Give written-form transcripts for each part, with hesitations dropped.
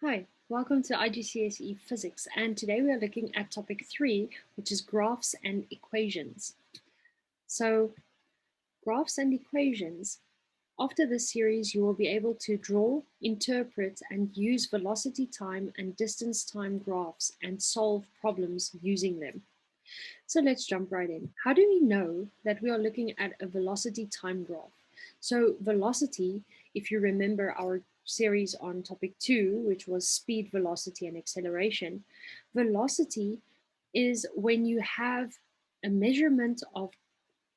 Hi, welcome to IGCSE Physics, and today we are looking at topic 3, which is graphs and equations. So, graphs and equations. After this series, you will be able to draw, interpret, and use velocity time and distance time graphs and solve problems using them. So let's jump right in. How do we know that we are looking at a velocity time graph? So velocity, if you remember our series on topic 2, which was speed, velocity, and acceleration, velocity is when you have a measurement of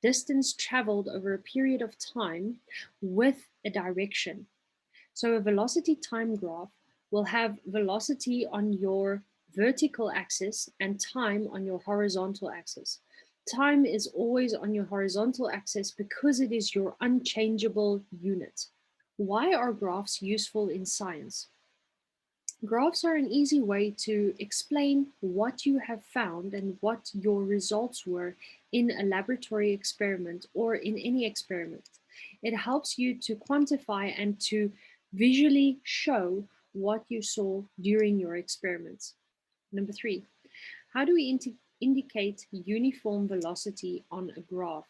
distance traveled over a period of time with a direction. So a velocity time graph will have velocity on your vertical axis and time on your horizontal axis. Time is always on your horizontal axis because it is your unchangeable unit. Why are graphs useful in science? Graphs are an easy way to explain what you have found and what your results were in a laboratory experiment or in any experiment. It helps you to quantify and to visually show what you saw during your experiments. Number 3, how do we indicate uniform velocity on a graph?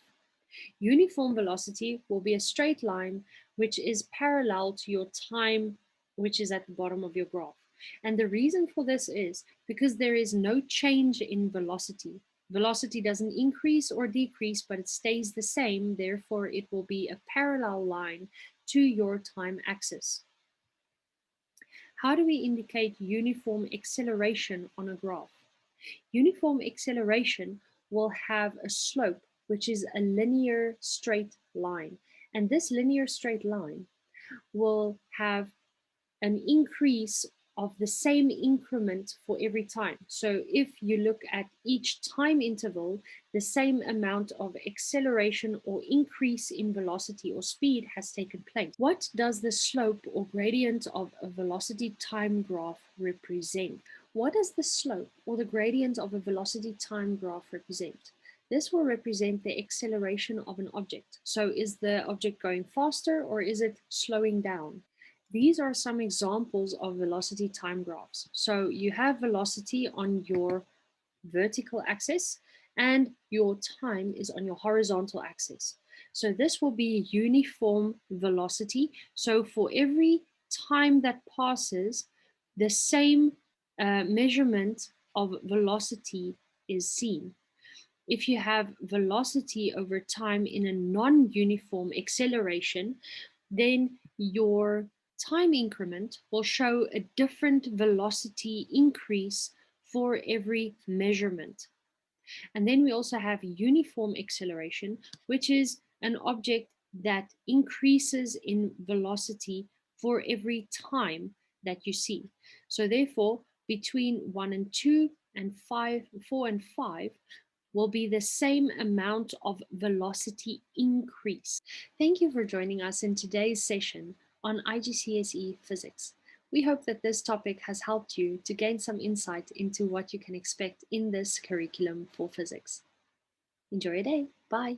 Uniform velocity will be a straight line which is parallel to your time, which is at the bottom of your graph. And the reason for this is because there is no change in velocity. Velocity doesn't increase or decrease, but it stays the same. Therefore, it will be a parallel line to your time axis. How do we indicate uniform acceleration on a graph? Uniform acceleration will have a slope, which is a linear straight line. And this linear straight line will have an increase of the same increment for every time. So if you look at each time interval, the same amount of acceleration or increase in velocity or speed has taken place. What does the slope or gradient of a velocity time graph represent? What does the slope or the gradient of a velocity time graph represent? This will represent the acceleration of an object. So is the object going faster or is it slowing down? These are some examples of velocity time graphs. So you have velocity on your vertical axis and your time is on your horizontal axis. So this will be uniform velocity. So for every time that passes, the same measurement of velocity is seen. If you have velocity over time in a non-uniform acceleration, then your time increment will show a different velocity increase for every measurement. And then we also have uniform acceleration, which is an object that increases in velocity for every time that you see. So therefore, between 1 and 2 and 4 and 5 will be the same amount of velocity increase. Thank you for joining us in today's session on IGCSE Physics. We hope that this topic has helped you to gain some insight into what you can expect in this curriculum for physics. Enjoy your day. Bye.